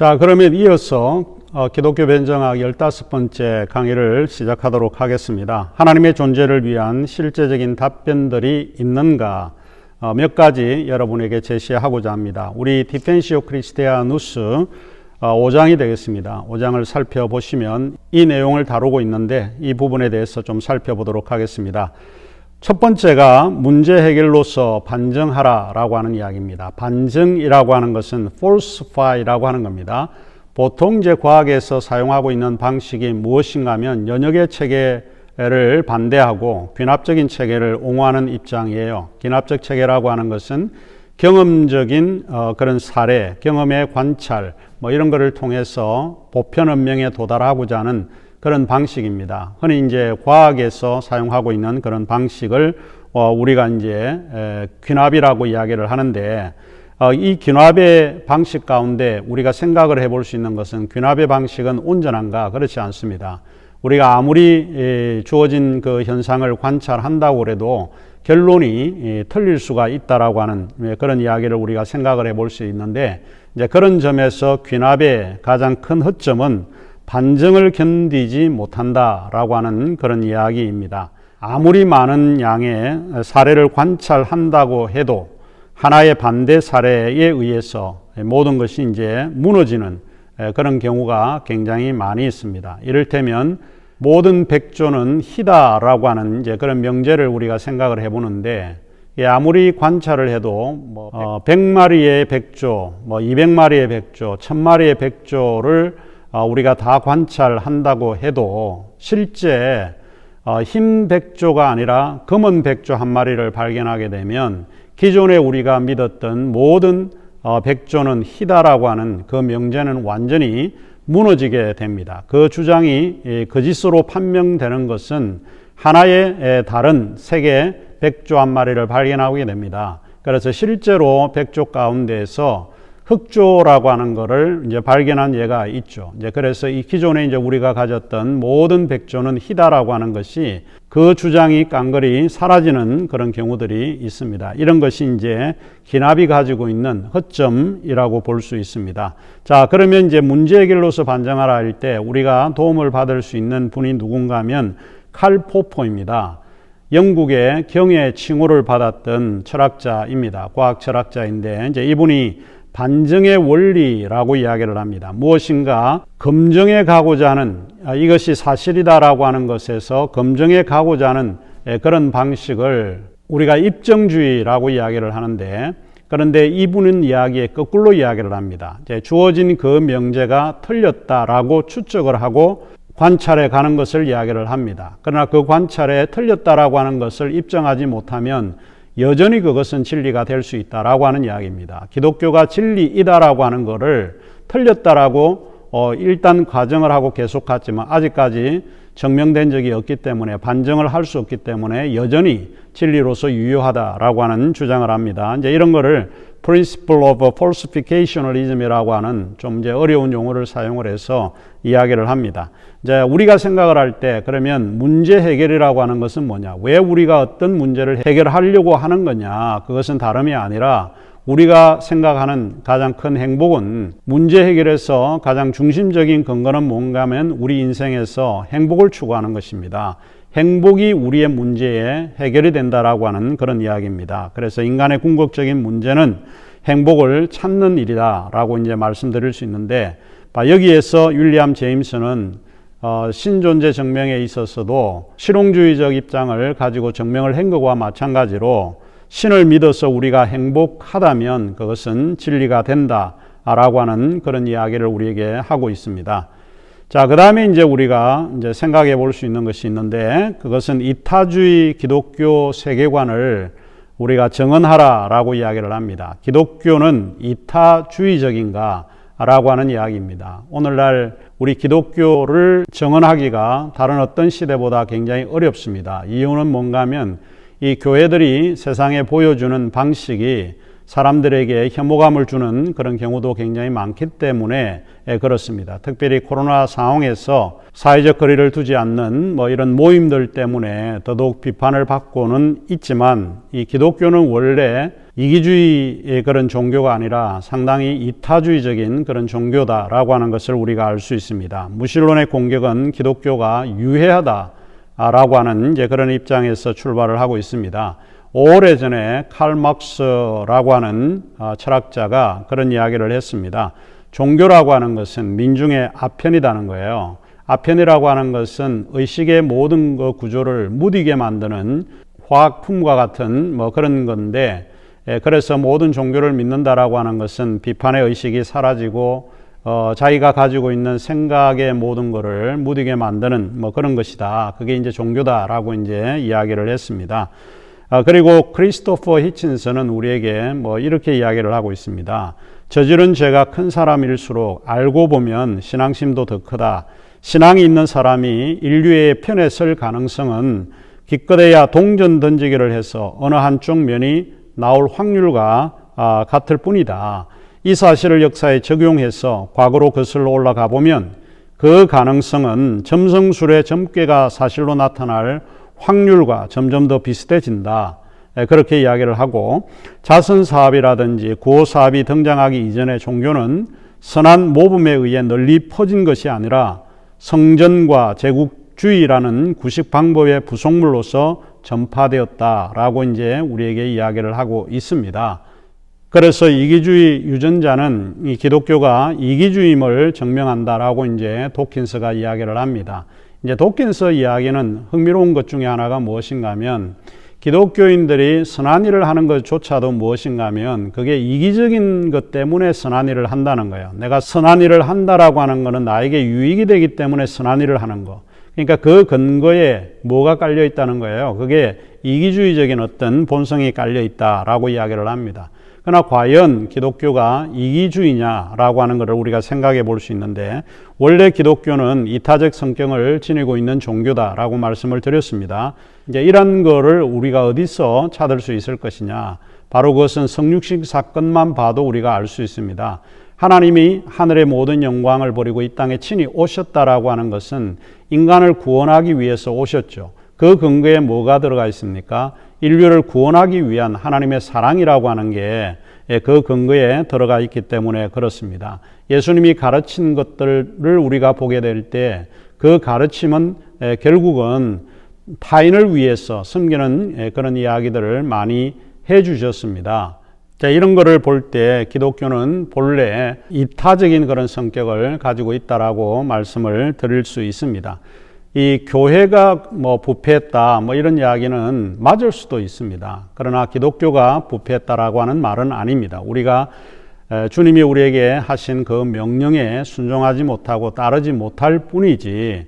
자, 그러면 이어서 기독교 변정학 15번째 강의를 시작하도록 하겠습니다. 하나님의 존재를 위한 실제적인 답변들이 있는가 몇 가지 여러분에게 제시하고자 합니다. 우리 디펜시오 크리스티아누스 5장이 되겠습니다. 5장을 살펴보시면 이 내용을 다루고 있는데 이 부분에 대해서 좀 살펴보도록 하겠습니다. 첫 번째가 문제 해결로서 반증하라 라고 하는 이야기입니다. 반증이라고 하는 것은 falsify라고 하는 겁니다. 보통 이제 과학에서 사용하고 있는 방식이 무엇인가 하면 연역의 체계를 반대하고 귀납적인 체계를 옹호하는 입장이에요. 귀납적 체계라고 하는 것은 경험적인 그런 사례, 경험의 관찰 이런 거를 통해서 보편 운명에 도달하고자 하는 그런 방식입니다. 흔히 이제 과학에서 사용하고 있는 그런 방식을 우리가 이제 귀납이라고 이야기를 하는데 이 귀납의 방식 가운데 우리가 생각을 해볼 수 있는 것은 귀납의 방식은 온전한가? 그렇지 않습니다. 우리가 아무리 주어진 그 현상을 관찰한다고 해도 결론이 틀릴 수가 있다라고 하는 그런 이야기를 우리가 생각을 해볼 수 있는데 이제 그런 점에서 귀납의 가장 큰 허점은 반증을 견디지 못한다라고 하는 그런 이야기입니다. 아무리 많은 양의 사례를 관찰한다고 해도 하나의 반대 사례에 의해서 모든 것이 이제 무너지는 그런 경우가 굉장히 많이 있습니다. 이를테면 모든 백조는 희다라고 하는 이제 그런 명제를 우리가 생각을 해보는데 아무리 관찰을 해도 100마리의 백조, 200마리의 백조, 1000마리의 백조를 우리가 다 관찰한다고 해도 실제 흰 백조가 아니라 검은 백조 한 마리를 발견하게 되면 기존에 우리가 믿었던 모든 백조는 희다라고 하는 그 명제는 완전히 무너지게 됩니다. 그 주장이 거짓으로 판명되는 것은 하나의 다른 색의 백조 한 마리를 발견하게 됩니다. 그래서 실제로 백조 가운데에서 흑조라고 하는 것을 이제 발견한 예가 있죠. 이제 그래서 이 기존에 이제 우리가 가졌던 모든 백조는 희다라고 하는 것이 그 주장이 깡그리 사라지는 그런 경우들이 있습니다. 이런 것이 이제 귀납이 가지고 있는 허점이라고 볼 수 있습니다. 자, 그러면 이제 문제 해결로서 반증하라 할 때 우리가 도움을 받을 수 있는 분이 누군가 하면 칼 포퍼입니다. 영국의 경의 칭호를 받았던 철학자입니다. 과학 철학자인데 이제 이분이 반증의 원리라고 이야기를 합니다. 무엇인가 검증해 가고자 하는 이것이 사실이다라고 하는 것에서 검증해 가고자 하는 그런 방식을 우리가 입증주의라고 이야기를 하는데 그런데 이분은 이야기에 거꾸로 이야기를 합니다. 주어진 그 명제가 틀렸다라고 추측을 하고 관찰해 가는 것을 이야기를 합니다. 그러나 그 관찰에 틀렸다라고 하는 것을 입증하지 못하면 여전히 그것은 진리가 될 수 있다라고 하는 이야기입니다. 기독교가 진리이다라고 하는 것을 틀렸다라고 일단 가정을 하고 계속했지만 아직까지 증명된 적이 없기 때문에 반증을 할 수 없기 때문에 여전히 진리로서 유효하다라고 하는 주장을 합니다. 이제 이런 거를 Principle of Falsificationism이라고 하는 좀 이제 어려운 용어를 사용을 해서 이야기를 합니다. 이제 우리가 생각을 할 때 그러면 문제 해결이라고 하는 것은 뭐냐? 왜 우리가 어떤 문제를 해결하려고 하는 거냐? 그것은 다름이 아니라 우리가 생각하는 가장 큰 행복은 문제 해결에서 가장 중심적인 근거는 뭔가 하면 우리 인생에서 행복을 추구하는 것입니다. 행복이 우리의 문제에 해결이 된다라고 하는 그런 이야기입니다. 그래서 인간의 궁극적인 문제는 행복을 찾는 일이다라고 이제 말씀드릴 수 있는데 여기에서 윌리엄 제임스는 신존재 증명에 있어서도 실용주의적 입장을 가지고 증명을 한 것과 마찬가지로 신을 믿어서 우리가 행복하다면 그것은 진리가 된다라고 하는 그런 이야기를 우리에게 하고 있습니다. 자, 그 다음에 이제 우리가 이제 생각해 볼 수 있는 것이 있는데 그것은 이타주의 기독교 세계관을 우리가 정언하라라고 이야기를 합니다. 기독교는 이타주의적인가? 라고 하는 이야기입니다. 오늘날 우리 기독교를 정언하기가 다른 어떤 시대보다 굉장히 어렵습니다. 이유는 뭔가 하면 이 교회들이 세상에 보여주는 방식이 사람들에게 혐오감을 주는 그런 경우도 굉장히 많기 때문에 그렇습니다. 특별히 코로나 상황에서 사회적 거리를 두지 않는 이런 모임들 때문에 더더욱 비판을 받고는 있지만 이 기독교는 원래 이기주의의 그런 종교가 아니라 상당히 이타주의적인 그런 종교다라고 하는 것을 우리가 알 수 있습니다. 무신론의 공격은 기독교가 유해하다라고 하는 이제 그런 입장에서 출발을 하고 있습니다. 오래전에 칼 막스라고 하는 철학자가 그런 이야기를 했습니다. 종교라고 하는 것은 민중의 아편이라는 거예요. 아편이라고 하는 것은 의식의 모든 그 구조를 무디게 만드는 화학품과 같은 그런 건데, 그래서 모든 종교를 믿는다라고 하는 것은 비판의 의식이 사라지고 자기가 가지고 있는 생각의 모든 것을 무디게 만드는 그런 것이다. 그게 이제 종교다라고 이제 이야기를 했습니다. 그리고 크리스토퍼 히친스는 우리에게 이렇게 이야기를 하고 있습니다. 저지른 죄가 큰 사람일수록 알고 보면 신앙심도 더 크다. 신앙이 있는 사람이 인류의 편에 설 가능성은 기껏해야 동전 던지기를 해서 어느 한쪽 면이 나올 확률과 같을 뿐이다. 이 사실을 역사에 적용해서 과거로 거슬러 올라가 보면 그 가능성은 점성술의 점괘가 사실로 나타날 확률과 점점 더 비슷해진다. 그렇게 이야기를 하고, 자선사업이라든지 구호사업이 등장하기 이전의 종교는 선한 모범에 의해 널리 퍼진 것이 아니라 성전과 제국주의라는 구식 방법의 부속물로서 전파되었다라고 이제 우리에게 이야기를 하고 있습니다. 그래서 이기주의 유전자는 이 기독교가 이기주의임을 증명한다라고 이제 도킨스가 이야기를 합니다. 이제 도킨스 이야기는 흥미로운 것 중에 하나가 무엇인가 하면, 기독교인들이 선한 일을 하는 것조차도 무엇인가 하면 그게 이기적인 것 때문에 선한 일을 한다는 거예요. 내가 선한 일을 한다라고 하는 것은 나에게 유익이 되기 때문에 선한 일을 하는 거. 그러니까 그 근거에 뭐가 깔려 있다는 거예요. 그게 이기주의적인 어떤 본성이 깔려 있다라고 이야기를 합니다. 그러나 과연 기독교가 이기주의냐라고 하는 것을 우리가 생각해 볼 수 있는데, 원래 기독교는 이타적 성격을 지니고 있는 종교다라고 말씀을 드렸습니다. 이제 이런 거를 우리가 어디서 찾을 수 있을 것이냐? 바로 그것은 성육식 사건만 봐도 우리가 알 수 있습니다. 하나님이 하늘의 모든 영광을 버리고 이 땅에 친히 오셨다라고 하는 것은 인간을 구원하기 위해서 오셨죠. 그 근거에 뭐가 들어가 있습니까? 인류를 구원하기 위한 하나님의 사랑이라고 하는 게 그 근거에 들어가 있기 때문에 그렇습니다. 예수님이 가르친 것들을 우리가 보게 될 때 그 가르침은 결국은 타인을 위해서 섬기는 그런 이야기들을 많이 해 주셨습니다. 자, 이런 거를 볼 때 기독교는 본래 이타적인 그런 성격을 가지고 있다라고 말씀을 드릴 수 있습니다. 이 교회가 부패했다 이런 이야기는 맞을 수도 있습니다. 그러나 기독교가 부패했다라고 하는 말은 아닙니다. 우리가 주님이 우리에게 하신 그 명령에 순종하지 못하고 따르지 못할 뿐이지,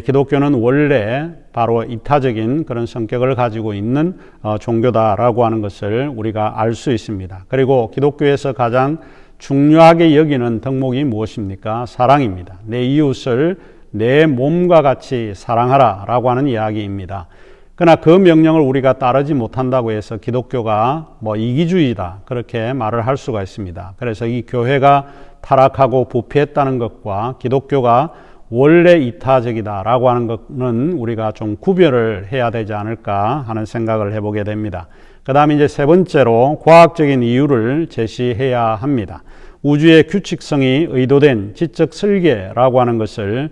기독교는 원래 바로 이타적인 그런 성격을 가지고 있는 종교다라고 하는 것을 우리가 알 수 있습니다. 그리고 기독교에서 가장 중요하게 여기는 덕목이 무엇입니까? 사랑입니다. 내 이웃을 내 몸과 같이 사랑하라 라고 하는 이야기입니다. 그러나 그 명령을 우리가 따르지 못한다고 해서 기독교가 이기주의다 그렇게 말을 할 수가 있습니다. 그래서 이 교회가 타락하고 부패했다는 것과 기독교가 원래 이타적이다라고 하는 것은 우리가 좀 구별을 해야 되지 않을까 하는 생각을 해보게 됩니다. 그 다음에 이제 세 번째로 과학적인 이유를 제시해야 합니다. 우주의 규칙성이 의도된 지적 설계라고 하는 것을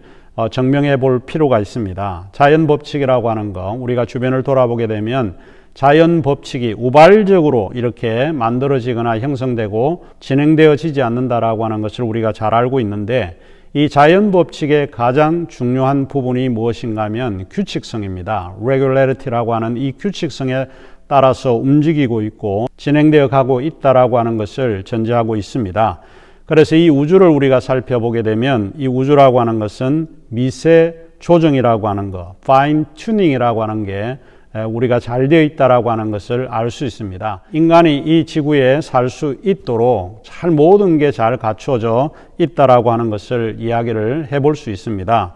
증명해 볼 필요가 있습니다. 자연 법칙이라고 하는 거, 우리가 주변을 돌아보게 되면 자연 법칙이 우발적으로 이렇게 만들어지거나 형성되고 진행되어지지 않는다라고 하는 것을 우리가 잘 알고 있는데, 이 자연 법칙의 가장 중요한 부분이 무엇인가 하면 규칙성입니다. regularity라고 하는 이 규칙성에 따라서 움직이고 있고 진행되어 가고 있다라고 하는 것을 전제하고 있습니다. 그래서 이 우주를 우리가 살펴보게 되면 이 우주라고 하는 것은 미세 조정이라고 하는 것, fine tuning이라고 하는 게 우리가 잘 되어 있다라고 하는 것을 알 수 있습니다. 인간이 이 지구에 살 수 있도록 잘 모든 게 잘 갖춰져 있다라고 하는 것을 이야기를 해볼 수 있습니다.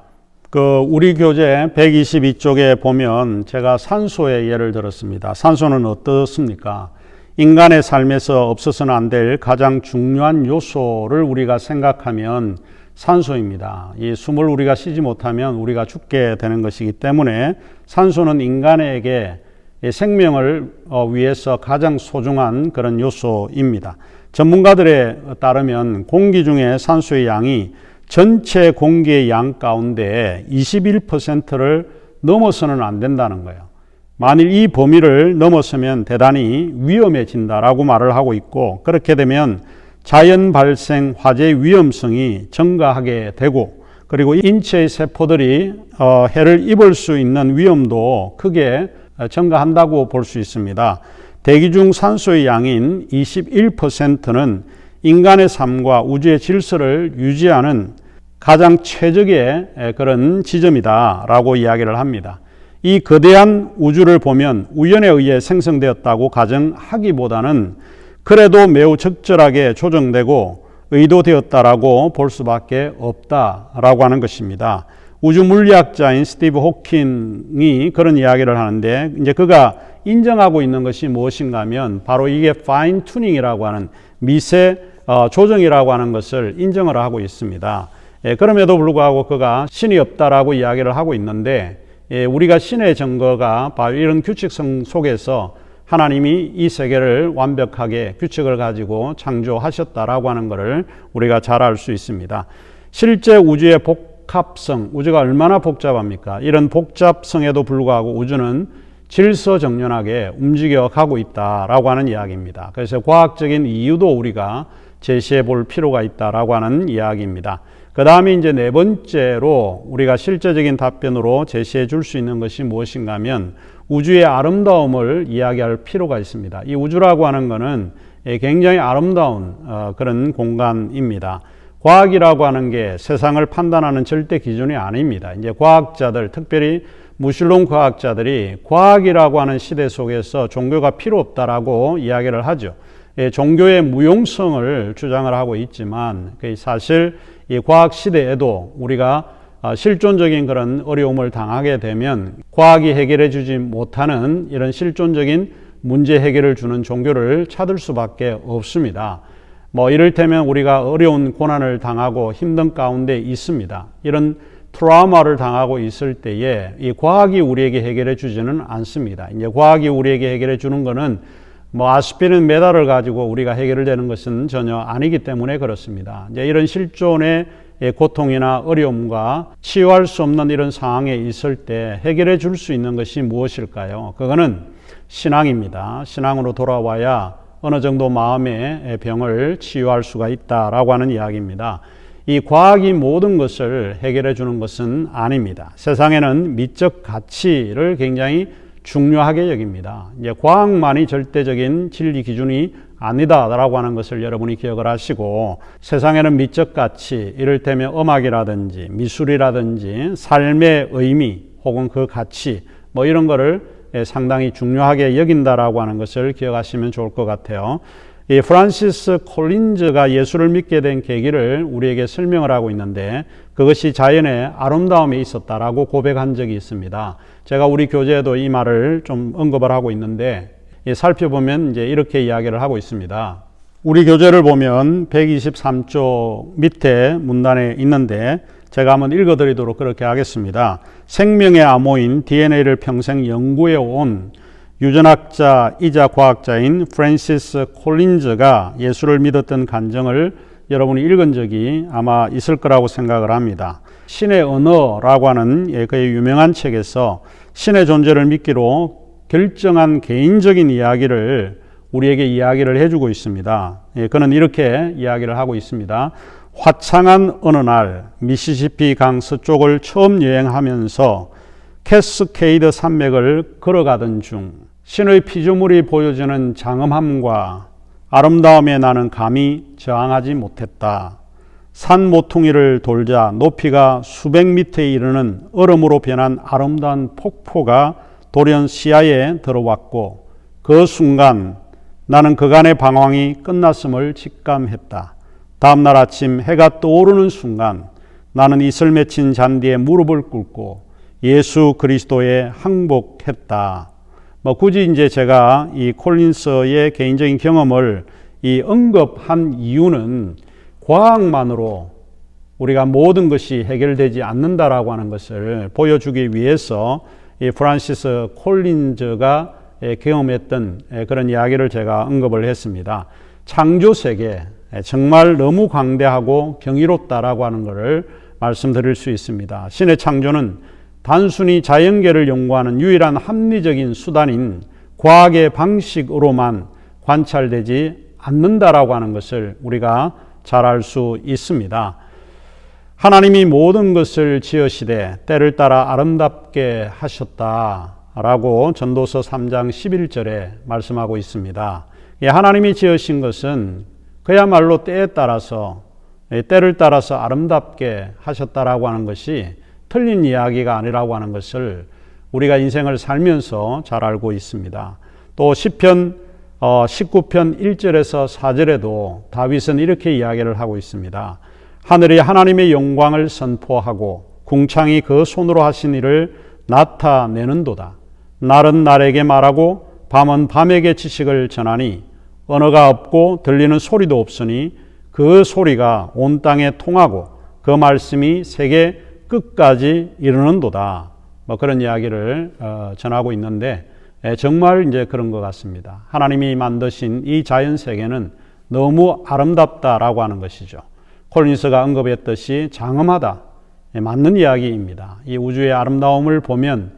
우리 교재 122쪽에 보면 제가 산소의 예를 들었습니다. 산소는 어떻습니까? 인간의 삶에서 없어서는 안 될 가장 중요한 요소를 우리가 생각하면 산소입니다. 이 숨을 우리가 쉬지 못하면 우리가 죽게 되는 것이기 때문에 산소는 인간에게 생명을 위해서 가장 소중한 그런 요소입니다. 전문가들에 따르면 공기 중에 산소의 양이 전체 공기의 양 가운데 21%를 넘어서는 안 된다는 거예요. 만일 이 범위를 넘어서면 대단히 위험해진다라고 말을 하고 있고, 그렇게 되면 자연 발생 화재 위험성이 증가하게 되고, 그리고 인체의 세포들이 해를 입을 수 있는 위험도 크게 증가한다고 볼 수 있습니다. 대기 중 산소의 양인 21%는 인간의 삶과 우주의 질서를 유지하는 가장 최적의 그런 지점이다라고 이야기를 합니다. 이 거대한 우주를 보면 우연에 의해 생성되었다고 가정하기보다는 그래도 매우 적절하게 조정되고 의도되었다라고 볼 수밖에 없다라고 하는 것입니다. 우주 물리학자인 스티브 호킹이 그런 이야기를 하는데, 이제 그가 인정하고 있는 것이 무엇인가 하면 바로 이게 파인 튜닝이라고 하는 미세 조정이라고 하는 것을 인정을 하고 있습니다. 그럼에도 불구하고 그가 신이 없다라고 이야기를 하고 있는데, 우리가 신의 증거가 바로 이런 규칙성 속에서 하나님이 이 세계를 완벽하게 규칙을 가지고 창조하셨다라고 하는 것을 우리가 잘 알 수 있습니다. 실제 우주의 복합성, 우주가 얼마나 복잡합니까? 이런 복잡성에도 불구하고 우주는 질서정연하게 움직여가고 있다라고 하는 이야기입니다. 그래서 과학적인 이유도 우리가 제시해 볼 필요가 있다라고 하는 이야기입니다. 그 다음에 이제 네 번째로 우리가 실제적인 답변으로 제시해 줄 수 있는 것이 무엇인가 하면 우주의 아름다움을 이야기할 필요가 있습니다. 이 우주라고 하는 것은 굉장히 아름다운 그런 공간입니다. 과학이라고 하는 게 세상을 판단하는 절대 기준이 아닙니다. 이제 과학자들, 특별히 무신론 과학자들이 과학이라고 하는 시대 속에서 종교가 필요 없다라고 이야기를 하죠. 종교의 무용성을 주장을 하고 있지만 사실 이 과학 시대에도 우리가 실존적인 그런 어려움을 당하게 되면 과학이 해결해 주지 못하는 이런 실존적인 문제 해결을 주는 종교를 찾을 수밖에 없습니다. 이를테면 우리가 어려운 고난을 당하고 힘든 가운데 있습니다. 이런 트라우마를 당하고 있을 때에 이 과학이 우리에게 해결해 주지는 않습니다. 이제 과학이 우리에게 해결해 주는 것은 아스피린 메달을 가지고 우리가 해결되는 것은 전혀 아니기 때문에 그렇습니다. 이제 이런 실존의 고통이나 어려움과 치유할 수 없는 이런 상황에 있을 때 해결해 줄 수 있는 것이 무엇일까요? 그거는 신앙입니다. 신앙으로 돌아와야 어느 정도 마음의 병을 치유할 수가 있다라고 하는 이야기입니다. 이 과학이 모든 것을 해결해 주는 것은 아닙니다. 세상에는 미적 가치를 굉장히 중요하게 여깁니다. 이제 과학만이 절대적인 진리 기준이 아니다라고 하는 것을 여러분이 기억을 하시고, 세상에는 미적 가치, 이를테면 음악이라든지 미술이라든지 삶의 의미 혹은 그 가치 이런 거를 상당히 중요하게 여긴다라고 하는 것을 기억하시면 좋을 것 같아요. 이 프란시스 콜린즈가 예수를 믿게 된 계기를 우리에게 설명을 하고 있는데, 그것이 자연의 아름다움에 있었다라고 고백한 적이 있습니다. 제가 우리 교재에도 이 말을 좀 언급을 하고 있는데, 살펴보면 이제 이렇게 이야기를 하고 있습니다. 우리 교재를 보면 123쪽 밑에 문단에 있는데, 제가 한번 읽어드리도록 그렇게 하겠습니다. 생명의 암호인 DNA를 평생 연구해 온 유전학자이자 과학자인 프랜시스 콜린즈가 예수를 믿었던 간증을 여러분이 읽은 적이 아마 있을 거라고 생각을 합니다. 신의 언어라고 하는 그의 유명한 책에서 신의 존재를 믿기로 결정한 개인적인 이야기를 우리에게 이야기를 해주고 있습니다. 그는 이렇게 이야기를 하고 있습니다. 화창한 어느 날 미시시피 강 서쪽을 처음 여행하면서 캐스케이드 산맥을 걸어가던 중 신의 피조물이 보여주는 장엄함과 아름다움에 나는 감히 저항하지 못했다. 산 모퉁이를 돌자 높이가 수백 미터에 이르는 얼음으로 변한 아름다운 폭포가 돌연 시야에 들어왔고, 그 순간 나는 그간의 방황이 끝났음을 직감했다. 다음날 아침 해가 떠오르는 순간 나는 이슬 맺힌 잔디에 무릎을 꿇고 예수 그리스도에 항복했다. 굳이 이제 제가 이 콜린스의 개인적인 경험을 언급한 이유는 과학만으로 우리가 모든 것이 해결되지 않는다라고 하는 것을 보여주기 위해서 이 프란시스 콜린즈가 경험했던 그런 이야기를 제가 언급을 했습니다. 창조 세계 정말 너무 광대하고 경이롭다라고 하는 것을 말씀드릴 수 있습니다. 신의 창조는 단순히 자연계를 연구하는 유일한 합리적인 수단인 과학의 방식으로만 관찰되지 않는다라고 하는 것을 우리가 잘 알 수 있습니다. 하나님이 모든 것을 지으시되 때를 따라 아름답게 하셨다라고 전도서 3장 11절에 말씀하고 있습니다. 하나님이 지으신 것은 그야말로 때에 따라서 때를 따라서 아름답게 하셨다라고 하는 것이 틀린 이야기가 아니라고 하는 것을 우리가 인생을 살면서 잘 알고 있습니다. 또 시편 19편 1절에서 4절에도 다윗은 이렇게 이야기를 하고 있습니다. 하늘이 하나님의 영광을 선포하고 궁창이 그 손으로 하신 일을 나타내는도다. 날은 날에게 말하고 밤은 밤에게 지식을 전하니 언어가 없고 들리는 소리도 없으니 그 소리가 온 땅에 통하고 그 말씀이 세계 끝까지 이르는도다. 그런 이야기를 전하고 있는데 정말 이제 그런 것 같습니다. 하나님이 만드신 이 자연 세계는 너무 아름답다라고 하는 것이죠. 콜린스가 언급했듯이 장엄하다. 맞는 이야기입니다. 이 우주의 아름다움을 보면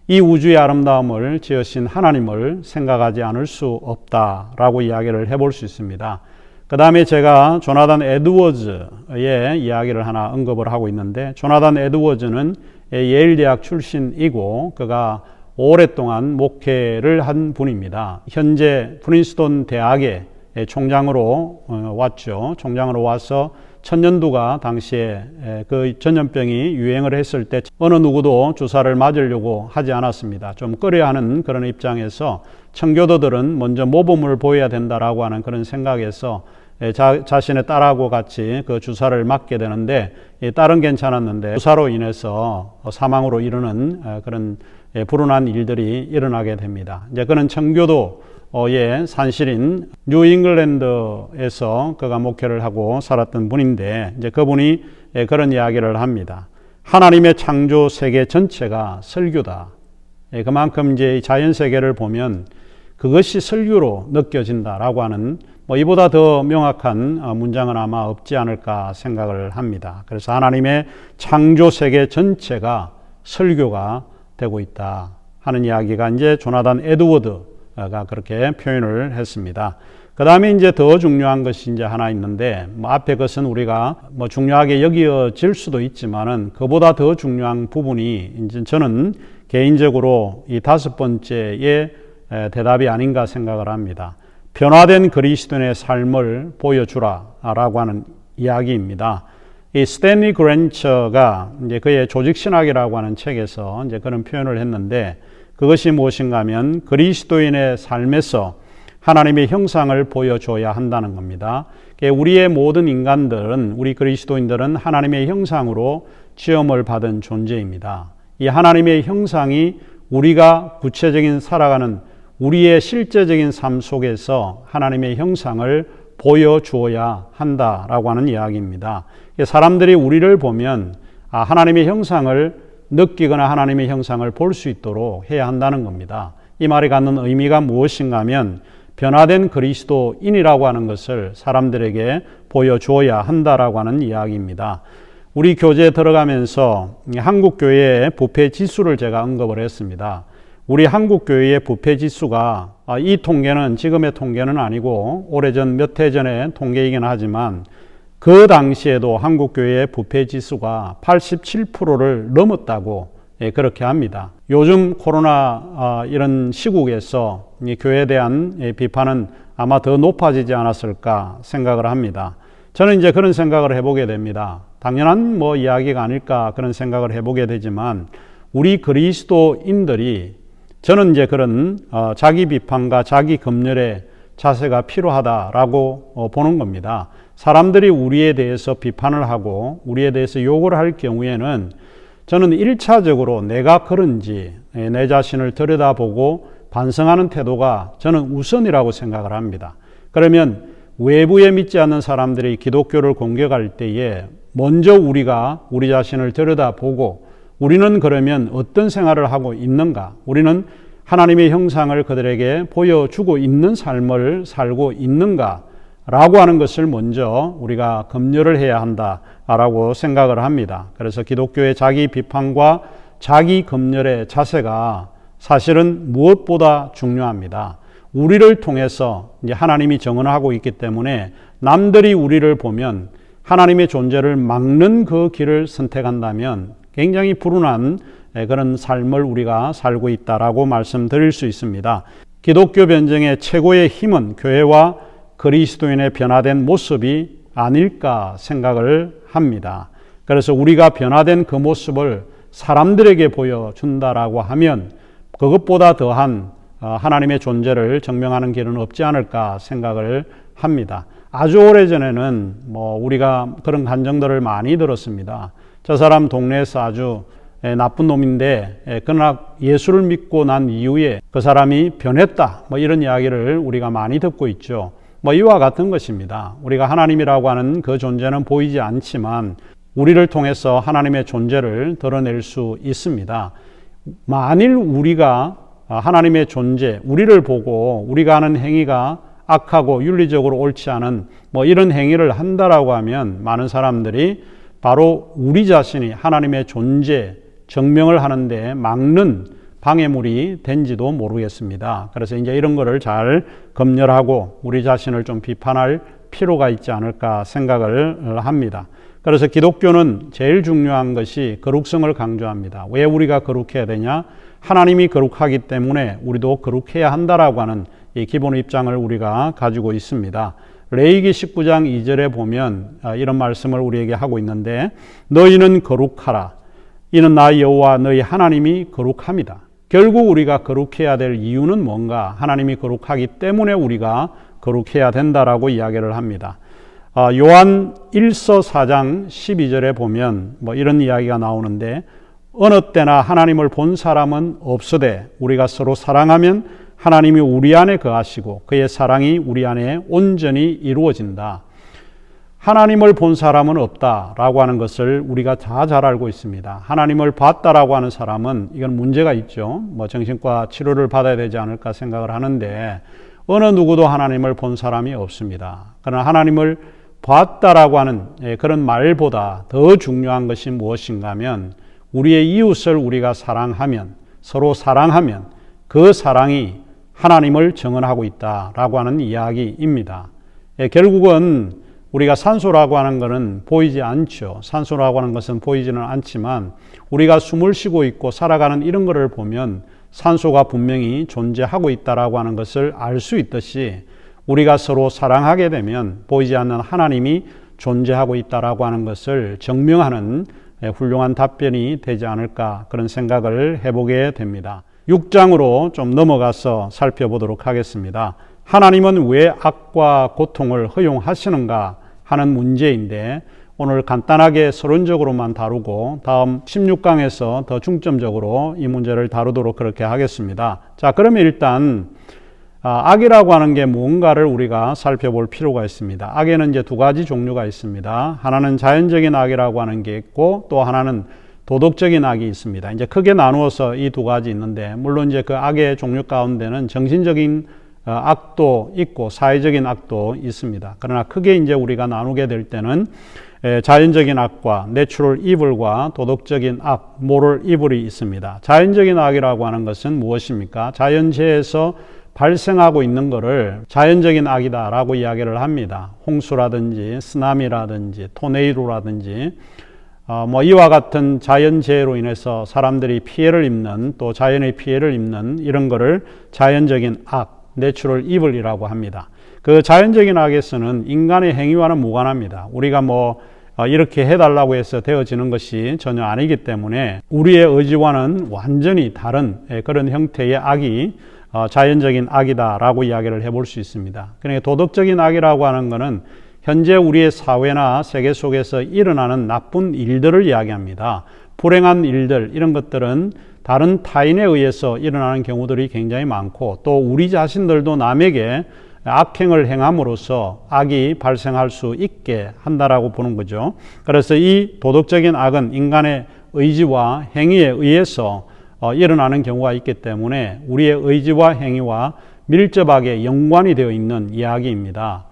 이 우주의 아름다움을 지으신 하나님을 생각하지 않을 수 없다라고 이야기를 해볼 수 있습니다. 그 다음에 제가 조나단 에드워즈의 이야기를 하나 언급을 하고 있는데, 조나단 에드워즈는 예일 대학 출신이고 그가 오랫동안 목회를 한 분입니다. 현재 프린스턴 대학의 총장으로 왔죠. 총장으로 와서 천연두가 당시에 그 전염병이 유행을 했을 때 어느 누구도 주사를 맞으려고 하지 않았습니다. 좀 꺼려하는 그런 입장에서 청교도들은 먼저 모범을 보여야 된다라고 하는 그런 생각에서 자신의 딸하고 같이 그 주사를 맞게 되는데, 딸은 괜찮았는데 주사로 인해서 사망으로 이르는 그런 불운한 일들이 일어나게 됩니다. 이제 그는 청교도의 산실인 뉴잉글랜드에서 그가 목회를 하고 살았던 분인데, 이제 그분이 그런 이야기를 합니다. 하나님의 창조 세계 전체가 설교다. 그만큼 이제 자연 세계를 보면 그것이 설교로 느껴진다라고 하는 이보다 더 명확한 문장은 아마 없지 않을까 생각을 합니다. 그래서 하나님의 창조 세계 전체가 설교가 되고 있다 하는 이야기가 이제 조나단 에드워드가 그렇게 표현을 했습니다. 그 다음에 이제 더 중요한 것이 이제 하나 있는데, 앞에 것은 우리가 중요하게 여겨질 수도 있지만은 그보다 더 중요한 부분이 이제 저는 개인적으로 이 5번째의 대답이 아닌가 생각을 합니다. 변화된 그리스도인의 삶을 보여주라 라고 하는 이야기입니다. 이 스탠리 그랜처가 이제 그의 조직신학이라고 하는 책에서 이제 그런 표현을 했는데, 그것이 무엇인가 하면 그리스도인의 삶에서 하나님의 형상을 보여줘야 한다는 겁니다. 우리의 모든 인간들은, 우리 그리스도인들은 하나님의 형상으로 지음을 받은 존재입니다. 이 하나님의 형상이 우리가 구체적인 살아가는 우리의 실제적인 삶 속에서 하나님의 형상을 보여주어야 한다라고 하는 이야기입니다. 사람들이 우리를 보면 하나님의 형상을 느끼거나 하나님의 형상을 볼 수 있도록 해야 한다는 겁니다. 이 말이 갖는 의미가 무엇인가 하면 변화된 그리스도인이라고 하는 것을 사람들에게 보여주어야 한다라고 하는 이야기입니다. 우리 교재에 들어가면서 한국교회의 부패지수를 제가 언급을 했습니다. 우리 한국교회의 부패지수가, 이 통계는 지금의 통계는 아니고 오래전 몇 해 전의 통계이긴 하지만 그 당시에도 한국교회의 부패지수가 87%를 넘었다고 그렇게 합니다. 요즘 코로나 이런 시국에서 이 교회에 대한 비판은 아마 더 높아지지 않았을까 생각을 합니다. 저는 이제 그런 생각을 해보게 됩니다. 당연한 이야기가 아닐까 그런 생각을 해보게 되지만, 우리 그리스도인들이, 저는 이제 그런 자기 비판과 자기 검열의 자세가 필요하다라고 보는 겁니다. 사람들이 우리에 대해서 비판을 하고 우리에 대해서 욕을 할 경우에는 저는 1차적으로 내가 그런지 내 자신을 들여다보고 반성하는 태도가 저는 우선이라고 생각을 합니다. 그러면 외부에 믿지 않는 사람들이 기독교를 공격할 때에 먼저 우리가 우리 자신을 들여다보고, 우리는 그러면 어떤 생활을 하고 있는가? 우리는 하나님의 형상을 그들에게 보여주고 있는 삶을 살고 있는가 라고 하는 것을 먼저 우리가 검열을 해야 한다라고 생각을 합니다. 그래서 기독교의 자기 비판과 자기 검열의 자세가 사실은 무엇보다 중요합니다. 우리를 통해서 이제 하나님이 정언하고 있기 때문에 남들이 우리를 보면 하나님의 존재를 막는 그 길을 선택한다면 굉장히 불운한 그런 삶을 우리가 살고 있다라고 말씀드릴 수 있습니다. 기독교 변증의 최고의 힘은 교회와 그리스도인의 변화된 모습이 아닐까 생각을 합니다. 그래서 우리가 변화된 그 모습을 사람들에게 보여준다라고 하면 그것보다 더한 하나님의 존재를 증명하는 길은 없지 않을까 생각을 합니다. 아주 오래전에는 우리가 그런 간증들을 많이 들었습니다. 저 사람 동네에서 아주 나쁜 놈인데 그러나 예수를 믿고 난 이후에 그 사람이 변했다. 이런 이야기를 우리가 많이 듣고 있죠. 이와 같은 것입니다. 우리가 하나님이라고 하는 그 존재는 보이지 않지만 우리를 통해서 하나님의 존재를 드러낼 수 있습니다. 만일 우리가 하나님의 존재, 우리를 보고 우리가 하는 행위가 악하고 윤리적으로 옳지 않은 이런 행위를 한다라고 하면 많은 사람들이 바로 우리 자신이 하나님의 존재 증명을 하는데 막는 방해물이 된지도 모르겠습니다. 그래서 이제 이런 거를 잘 검열하고 우리 자신을 좀 비판할 필요가 있지 않을까 생각을 합니다. 그래서 기독교는 제일 중요한 것이 거룩성을 강조합니다. 왜 우리가 거룩해야 되냐? 하나님이 거룩하기 때문에 우리도 거룩해야 한다라고 하는 이 기본 입장을 우리가 가지고 있습니다. 레위기 19장 2절에 보면 이런 말씀을 우리에게 하고 있는데 너희는 거룩하라. 이는 나 여호와 너희 하나님이 거룩합니다. 결국 우리가 거룩해야 될 이유는 뭔가? 하나님이 거룩하기 때문에 우리가 거룩해야 된다라고 이야기를 합니다. 요한 1서 4장 12절에 보면 이런 이야기가 나오는데 어느 때나 하나님을 본 사람은 없으되 우리가 서로 사랑하면 하나님이 우리 안에 거하시고 그의 사랑이 우리 안에 온전히 이루어진다. 하나님을 본 사람은 없다라고 하는 것을 우리가 다 잘 알고 있습니다. 하나님을 봤다라고 하는 사람은 이건 문제가 있죠. 정신과 치료를 받아야 되지 않을까 생각을 하는데 어느 누구도 하나님을 본 사람이 없습니다. 그러나 하나님을 봤다라고 하는 그런 말보다 더 중요한 것이 무엇인가 하면 우리의 이웃을 우리가 사랑하면 서로 사랑하면 그 사랑이 하나님을 증언하고 있다라고 하는 이야기입니다. 결국은 우리가 산소라고 하는 것은 보이지 않죠. 산소라고 하는 것은 보이지는 않지만 우리가 숨을 쉬고 있고 살아가는 이런 것을 보면 산소가 분명히 존재하고 있다라고 하는 것을 알 수 있듯이 우리가 서로 사랑하게 되면 보이지 않는 하나님이 존재하고 있다라고 하는 것을 증명하는 훌륭한 답변이 되지 않을까 그런 생각을 해보게 됩니다. 6장으로 좀 넘어가서 살펴보도록 하겠습니다. 하나님은 왜 악과 고통을 허용하시는가 하는 문제인데 오늘 간단하게 서론적으로만 다루고 다음 16강에서 더 중점적으로 이 문제를 다루도록 그렇게 하겠습니다. 자, 그러면 일단 악이라고 하는 게 무언가를 우리가 살펴볼 필요가 있습니다. 악에는 이제 두 가지 종류가 있습니다. 하나는 자연적인 악이라고 하는 게 있고 또 하나는 도덕적인 악이 있습니다. 이제 크게 나누어서 이 두 가지 있는데 물론 이제 그 악의 종류 가운데는 정신적인 악도 있고 사회적인 악도 있습니다. 그러나 크게 이제 우리가 나누게 될 때는 자연적인 악과 내추럴 이블과 도덕적인 악, 모럴 이블이 있습니다. 자연적인 악이라고 하는 것은 무엇입니까? 자연재해에서 발생하고 있는 것을 자연적인 악이다라고 이야기를 합니다. 홍수라든지 쓰나미라든지 토네이도라든지 이와 같은 자연재해로 인해서 사람들이 피해를 입는 또 자연의 피해를 입는 이런 거를 자연적인 악, 내추럴 이블이라고 합니다. 그 자연적인 악에서는 인간의 행위와는 무관합니다. 우리가 이렇게 해달라고 해서 되어지는 것이 전혀 아니기 때문에 우리의 의지와는 완전히 다른 그런 형태의 악이 자연적인 악이다라고 이야기를 해볼 수 있습니다. 그러니까 도덕적인 악이라고 하는 것은 현재 우리의 사회나 세계 속에서 일어나는 나쁜 일들을 이야기합니다. 불행한 일들, 이런 것들은 다른 타인에 의해서 일어나는 경우들이 굉장히 많고 또 우리 자신들도 남에게 악행을 행함으로써 악이 발생할 수 있게 한다라고 보는 거죠. 그래서 이 도덕적인 악은 인간의 의지와 행위에 의해서 일어나는 경우가 있기 때문에 우리의 의지와 행위와 밀접하게 연관이 되어 있는 이야기입니다.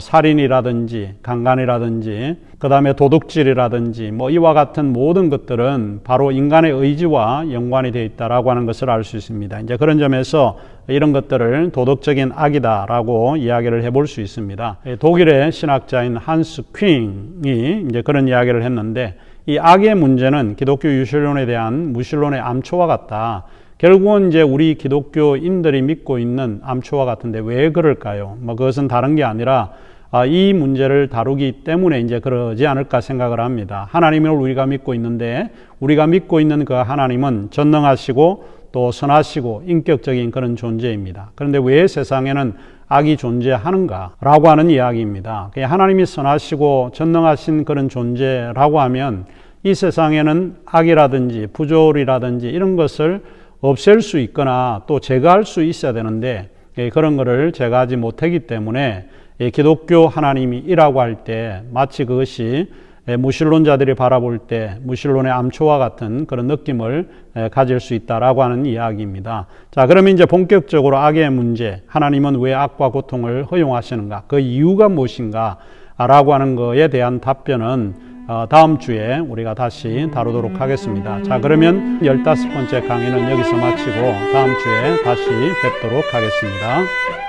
살인이라든지 강간이라든지 그 다음에 도둑질이라든지 이와 같은 모든 것들은 바로 인간의 의지와 연관이 되어 있다라고 하는 것을 알 수 있습니다. 이제 그런 점에서 이런 것들을 도덕적인 악이다라고 이야기를 해볼 수 있습니다. 독일의 신학자인 한스 퀸이 이제 그런 이야기를 했는데, 이 악의 문제는 기독교 유실론에 대한 무신론의 암초와 같다. 결국은 이제 우리 기독교인들이 믿고 있는 암초와 같은데 왜 그럴까요? 그것은 다른 게 아니라 이 문제를 다루기 때문에 이제 그러지 않을까 생각을 합니다. 하나님을 우리가 믿고 있는데, 우리가 믿고 있는 그 하나님은 전능하시고 또 선하시고 인격적인 그런 존재입니다. 그런데 왜 세상에는 악이 존재하는가라고 하는 이야기입니다. 하나님이 선하시고 전능하신 그런 존재라고 하면 이 세상에는 악이라든지 부조리라든지 이런 것을 없앨 수 있거나 또 제거할 수 있어야 되는데, 그런 것을 제거하지 못하기 때문에 기독교 하나님이라고 할 때 마치 그것이 무신론자들이 바라볼 때 무신론의 암초와 같은 그런 느낌을 가질 수 있다라고 하는 이야기입니다. 자, 그러면 이제 본격적으로 악의 문제, 하나님은 왜 악과 고통을 허용하시는가, 그 이유가 무엇인가 라고 하는 것에 대한 답변은 다음 주에 우리가 다시 다루도록 하겠습니다. 자, 그러면 15번째 강의는 여기서 마치고 다음 주에 다시 뵙도록 하겠습니다.